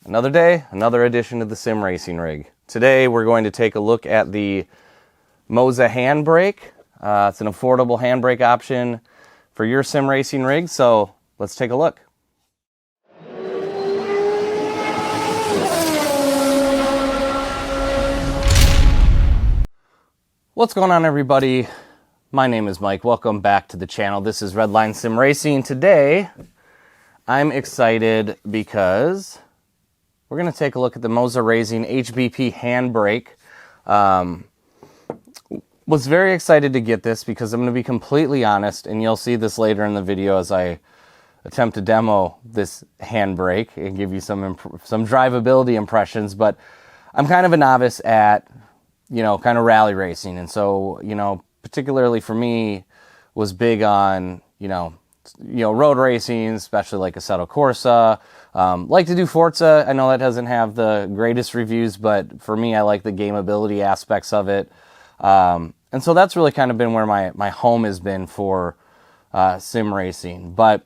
Another day, another edition of the Sim Racing Rig. Today we're going to take a look at the Moza Handbrake. It's an affordable handbrake option for your sim racing rig, so let's take a look. What's going on, everybody? My name is Mike. Welcome back to the channel. This is Redline Sim Racing. Today I'm excited because we're going to take a look at the Moza Racing HBP Handbrake. Was very excited to get this because I'm going to be completely honest, and you'll see this later in the video as I attempt to demo this handbrake and give you some drivability impressions. But I'm kind of a novice at, kind of rally racing, and so, particularly for me, was big on, road racing, especially like Assetto Corsa. Like to do Forza. I know that doesn't have the greatest reviews, but for me, I like the gameability aspects of it. And so that's really kind of been where my home has been for sim racing. But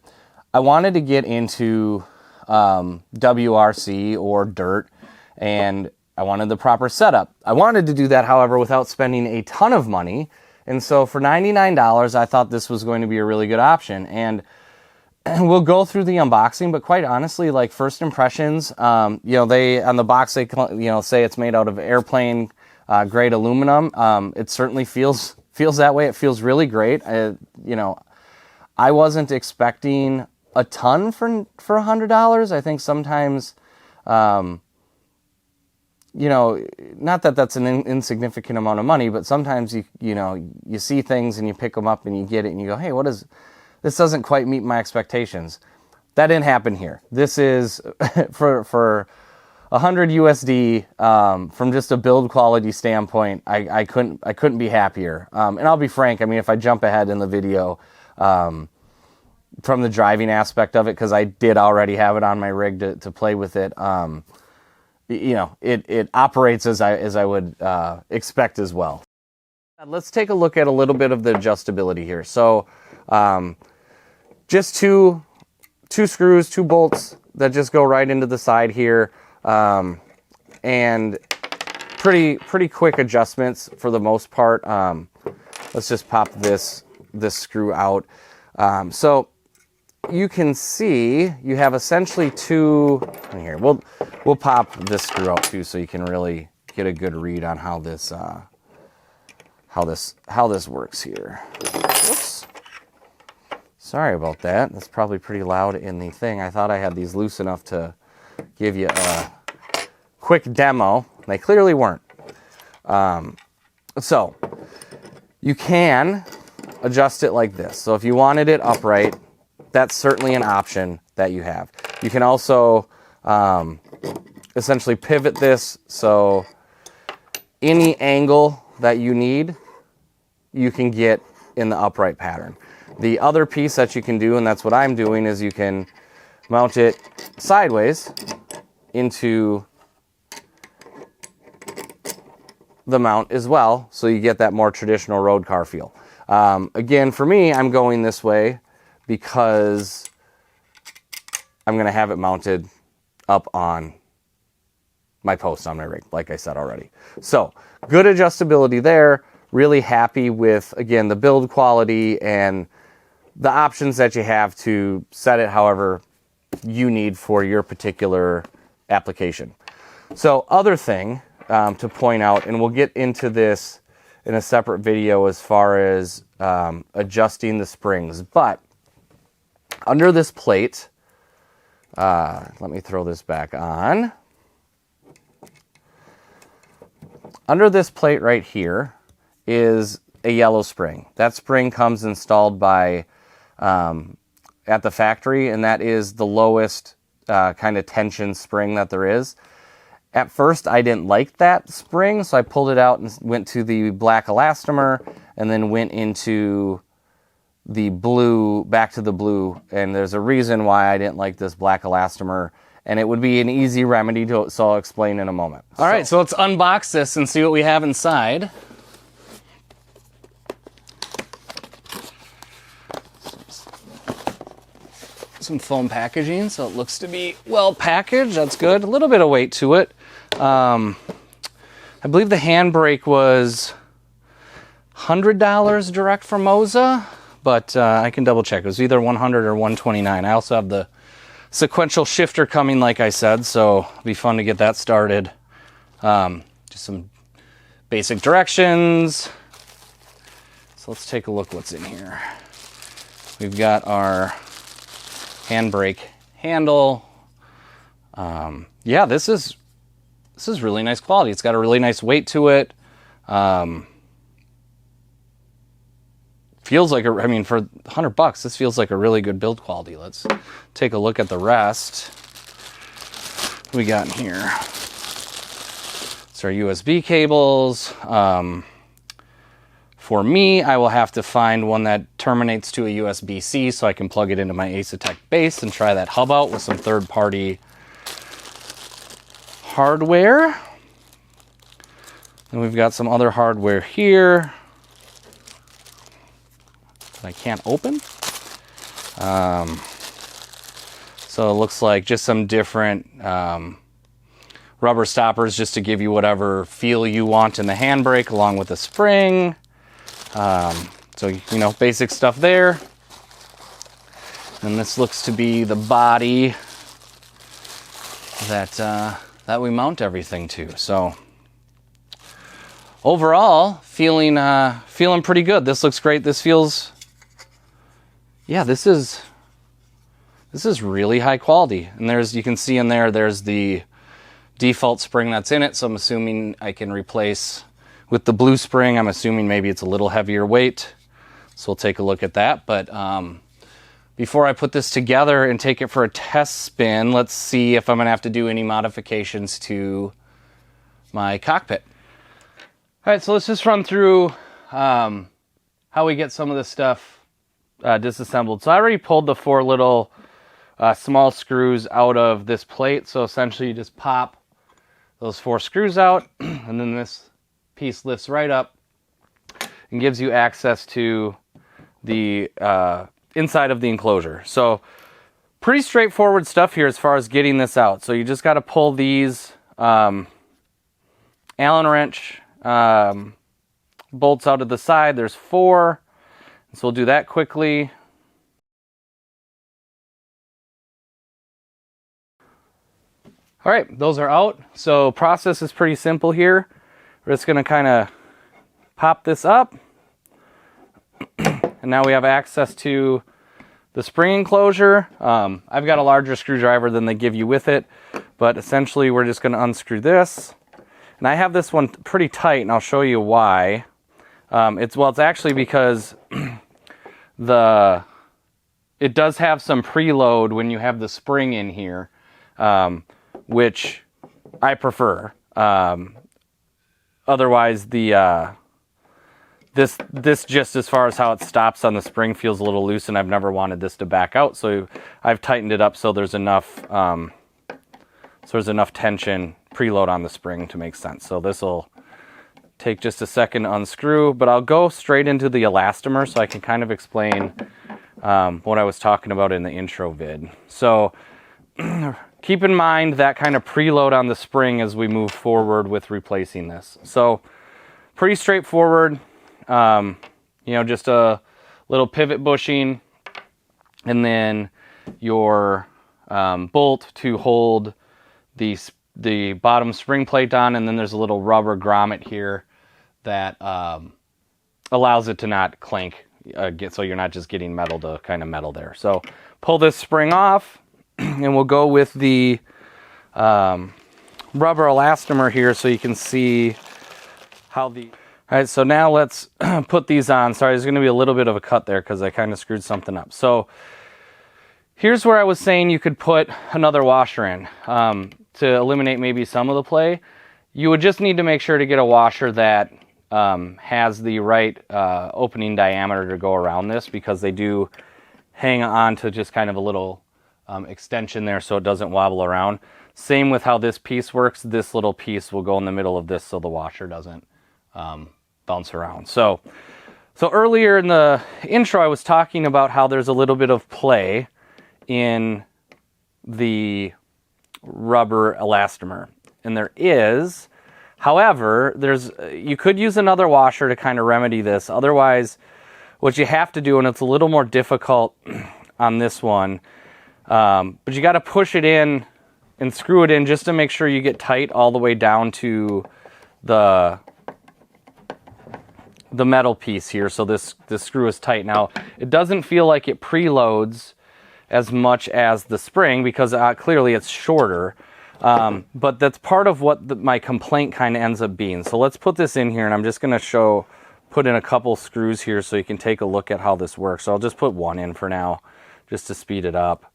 I wanted to get into WRC or dirt, and I wanted the proper setup. I wanted to do that, however, without spending a ton of money. And so for $99, I thought this was going to be a really good option. And we'll go through the unboxing, but quite honestly, like first impressions, they on the box they say it's made out of airplane grade aluminum. It certainly feels that way. It feels really great. I wasn't expecting a ton for $100. I think sometimes, not that that's an insignificant amount of money, but sometimes you see things and you pick them up and you get it and you go, hey, this doesn't quite meet my expectations. That didn't happen here. This is for $100 USD, from just a build quality standpoint. I couldn't be happier. And I'll be frank. I mean, if I jump ahead in the video, from the driving aspect of it, because I did already have it on my rig to play with it. It operates as I would expect as well. Let's take a look at a little bit of the adjustability here. So just two screws, 2 bolts that just go right into the side here, and pretty quick adjustments for the most part. Let's just pop this screw out. So you can see you have essentially two. Here, we'll pop this screw out too, so you can really get a good read on how this works here. Whoops. Sorry about that. That's probably pretty loud in the thing. I thought I had these loose enough to give you a quick demo. They clearly weren't. So you can adjust it like this. So if you wanted it upright, that's certainly an option that you have. You can also essentially pivot this, so any angle that you need, you can get in the upright pattern. The other piece that you can do, and that's what I'm doing, is you can mount it sideways into the mount as well, so you get that more traditional road car feel. Again, for me, I'm going this way because I'm going to have it mounted up on my post on my rig, like I said already. So good adjustability there. Really happy with, again, the build quality and the options that you have to set it however you need for your particular application. So other thing to point out, and we'll get into this in a separate video as far as adjusting the springs, but under this plate, let me throw this back on. Under this plate right here is a yellow spring. That spring comes installed by at the factory, and that is the lowest kind of tension spring that there is. At first, I didn't like that spring, so I pulled it out and went to the black elastomer, and then went into the blue, back to the blue. And there's a reason why I didn't like this black elastomer, and it would be an easy remedy to, so I'll explain in a moment. All right, so let's unbox this and see what we have inside. some foam packaging, so it looks to be well packaged. That's good. A little bit of weight to it. I believe the handbrake was $100 direct from Moza, but I can double check. It was either 100 or 129. I also have the sequential shifter coming, like I said, so it'll be fun to get that started. Just some basic directions. So let's take a look what's in here. We've got our handbrake handle. Yeah, this is really nice quality. It's got a really nice weight to it. Feels like I mean, for $100, this feels like a really good build quality. Let's take a look at the rest. What we got in here? It's our USB cables. For me, I will have to find one that terminates to a USB-C so I can plug it into my Asetek base and try that hub out with some third-party hardware. And we've got some other hardware here that I can't open. So it looks like just some different rubber stoppers just to give you whatever feel you want in the handbrake along with the spring. So, you know, basic stuff there. And this looks to be the body that that we mount everything to. So overall, feeling pretty good. This looks great. This feels, yeah, this is really high quality. And you can see in there's the default spring that's in it. So I'm assuming I can replace with the blue spring. I'm assuming maybe it's a little heavier weight. So we'll take a look at that. But before I put this together and take it for a test spin, let's see if I'm gonna have to do any modifications to my cockpit. All right, so let's just run through how we get some of this stuff disassembled. So I already pulled the 4 little small screws out of this plate. So essentially you just pop those 4 screws out, and then this piece lifts right up and gives you access to the inside of the enclosure. So pretty straightforward stuff here as far as getting this out. So you just got to pull these Allen wrench bolts out of the side. There's 4. So we'll do that quickly. All right, those are out. So process is pretty simple here. We're just gonna kind of pop this up. And now we have access to the spring enclosure. I've got a larger screwdriver than they give you with it, but essentially we're just gonna unscrew this. And I have this one pretty tight, and I'll show you why. It's actually because it does have some preload when you have the spring in here, which I prefer. Otherwise, this just as far as how it stops on the spring feels a little loose, and I've never wanted this to back out. So I've tightened it up so there's enough tension preload on the spring to make sense. So this will take just a second to unscrew, but I'll go straight into the elastomer so I can kind of explain what I was talking about in the intro vid. So keep in mind that kind of preload on the spring as we move forward with replacing this. So pretty straightforward, you know, just a little pivot bushing, and then your bolt to hold the bottom spring plate on, and then there's a little rubber grommet here that allows it to not clank, so you're not just getting metal to kind of metal there. So pull this spring off, and we'll go with the rubber elastomer here so you can see how the... All right, so now let's put these on. Sorry, there's going to be a little bit of a cut there because I kind of screwed something up. So here's where I was saying you could put another washer in to eliminate maybe some of the play. You would just need to make sure to get a washer that has the right opening diameter to go around this, because they do hang on to just kind of a little extension there so it doesn't wobble around. Same with how this piece works. This little piece will go in the middle of this so the washer doesn't bounce around. So earlier in the intro I was talking about how there's a little bit of play in the rubber elastomer. And there is, however, you could use another washer to kind of remedy this. Otherwise, what you have to do, and it's a little more difficult on this one, but you got to push it in and screw it in just to make sure you get tight all the way down to the metal piece here, so this screw is tight. Now, it doesn't feel like it preloads as much as the spring because clearly it's shorter, but that's part of what my complaint kind of ends up being. So let's put this in here, and I'm just going to put in a couple screws here so you can take a look at how this works. So I'll just put one in for now just to speed it up.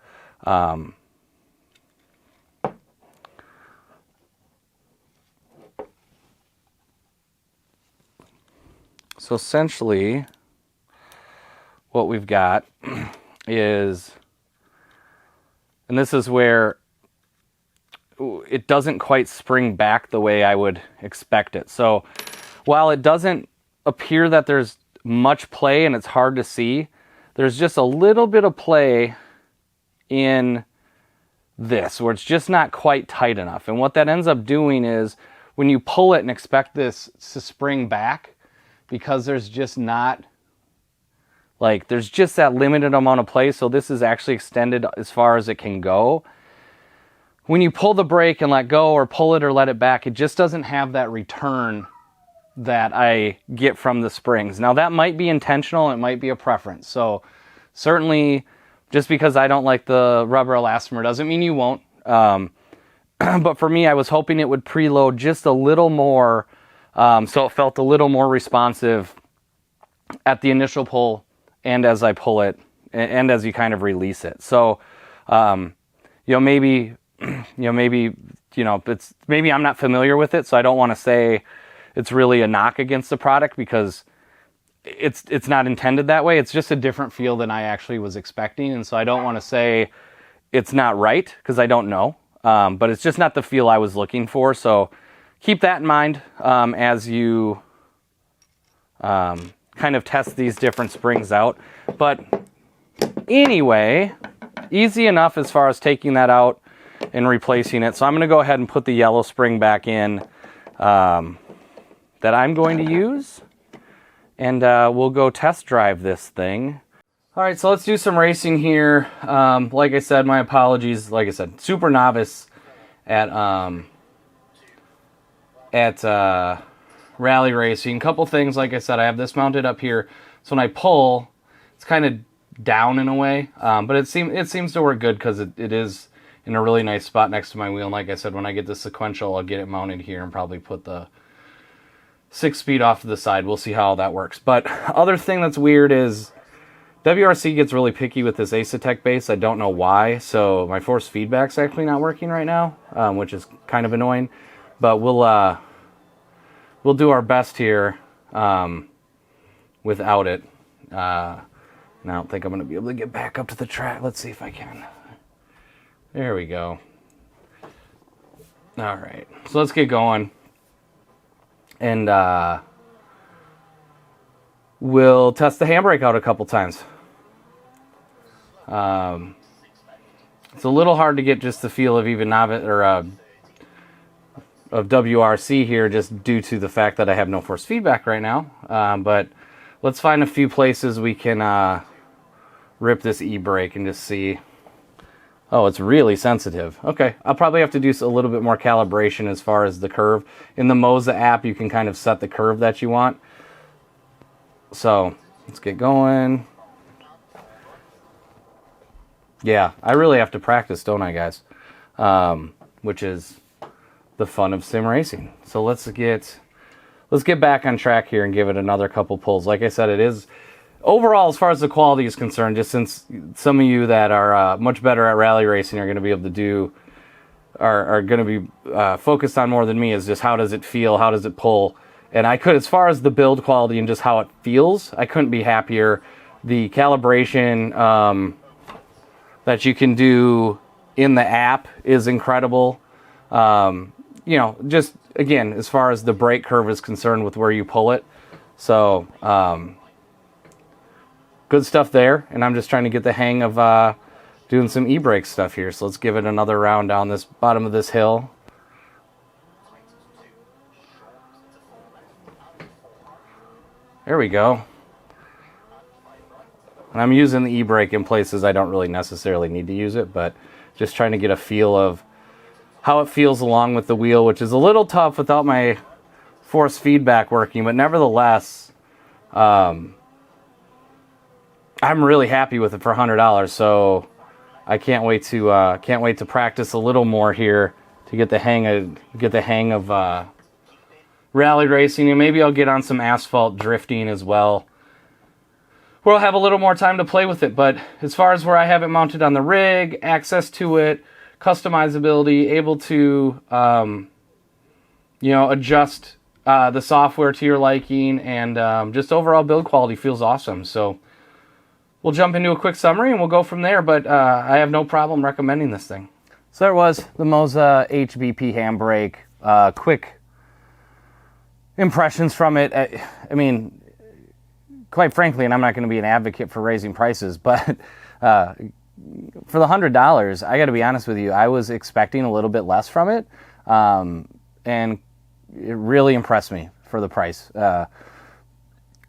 So essentially what we've got is, and this is where it doesn't quite spring back the way I would expect it. So while it doesn't appear that there's much play and it's hard to see, there's just a little bit of play in this where it's just not quite tight enough. And what that ends up doing is when you pull it and expect this to spring back, because there's just not, like, there's just that limited amount of play, so this is actually extended as far as it can go. When you pull the brake and let go, or pull it or let it back, it just doesn't have that return that I get from the springs. Now, that might be intentional, it might be a preference. So certainly, just because I don't like the rubber elastomer doesn't mean you won't. But for me, I was hoping it would preload just a little more, so it felt a little more responsive at the initial pull and as I pull it and as you kind of release it. So, maybe I'm not familiar with it, so I don't want to say it's really a knock against the product because it's not intended that way. It's just a different feel than I actually was expecting, and so I don't want to say it's not right because I don't know. But it's just not the feel I was looking for. So keep that in mind as you kind of test these different springs out. But anyway, easy enough as far as taking that out and replacing it. So I'm going to go ahead and put the yellow spring back in that I'm going to use. And we'll go test drive this thing. All right, so let's do some racing here. Like I said, my apologies. Like I said, super novice at rally racing. Couple things, like I said, I have this mounted up here. So when I pull, it's kind of down in a way, but it seems to work good because it is in a really nice spot next to my wheel. And like I said, when I get the sequential, I'll get it mounted here and probably put the 6-speed off to the side. We'll see how that works. But other thing that's weird is WRC gets really picky with this Asetek base. I don't know why. So my force feedback's actually not working right now, which is kind of annoying. But we'll do our best here without it. And I don't think I'm going to be able to get back up to the track. Let's see if I can. There we go. All right. So let's get going. And we'll test the handbrake out a couple times. It's a little hard to get just the feel of even novice or of WRC here, just due to the fact that I have no force feedback right now. But let's find a few places we can rip this e-brake and just see. Oh, it's really sensitive. Okay, I'll probably have to do a little bit more calibration as far as the curve. In the Moza app, you can kind of set the curve that you want. So let's get going. Yeah, I really have to practice, don't I, guys? Which is the fun of sim racing. So let's get back on track here and give it another couple pulls. Like I said, it is overall, as far as the quality is concerned, just since some of you that are much better at rally racing are going to be able to do, are going to be focused on more than me, is just how does it feel, how does it pull. And I could, as far as the build quality and just how it feels, I couldn't be happier. The calibration that you can do in the app is incredible. Just again, as far as the brake curve is concerned with where you pull it. So, good stuff there. And I'm just trying to get the hang of doing some e-brake stuff here. So let's give it another round down this bottom of this hill. There we go. And I'm using the e-brake in places I don't really necessarily need to use it, but just trying to get a feel of how it feels along with the wheel, which is a little tough without my force feedback working, but nevertheless, I'm really happy with it for $100. So I can't wait to practice a little more here to get the hang of rally racing, and maybe I'll get on some asphalt drifting as well, where I'll have a little more time to play with it. But as far as where I have it mounted on the rig, access to it, customizability, able to adjust the software to your liking, and just overall build quality feels awesome. So we'll jump into a quick summary and we'll go from there, but I have no problem recommending this thing. So there was the Moza HBP Handbrake. Quick impressions from it. I mean, quite frankly, and I'm not going to be an advocate for raising prices, but for the $100, I got to be honest with you, I was expecting a little bit less from it, and it really impressed me for the price.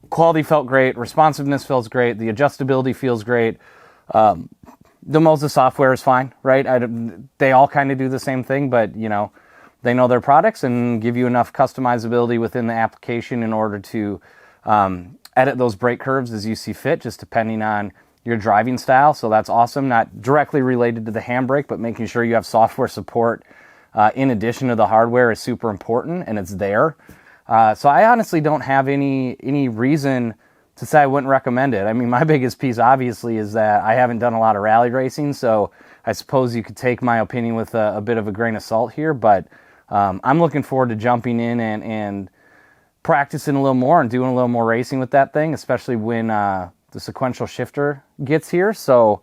Quality felt great, responsiveness feels great, the adjustability feels great. The Moza software is fine, right? They all kind of do the same thing, but they know their products and give you enough customizability within the application in order to edit those brake curves as you see fit, just depending on your driving style. So that's awesome. Not directly related to the handbrake, but making sure you have software support in addition to the hardware is super important, and it's there. So I honestly don't have any reason to say I wouldn't recommend it. I mean, my biggest piece obviously is that I haven't done a lot of rally racing, so I suppose you could take my opinion with a bit of a grain of salt here, but I'm looking forward to jumping in and practicing a little more and doing a little more racing with that thing, especially when the sequential shifter gets here. So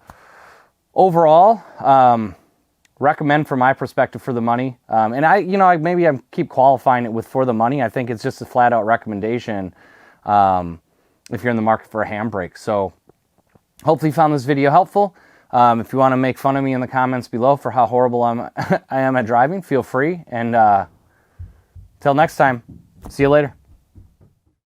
overall, recommend from my perspective for the money. And I keep qualifying it with for the money. I think it's just a flat out recommendation if you're in the market for a handbrake. So hopefully you found this video helpful. If you want to make fun of me in the comments below for how horrible I am at driving, feel free. And till next time, see you later.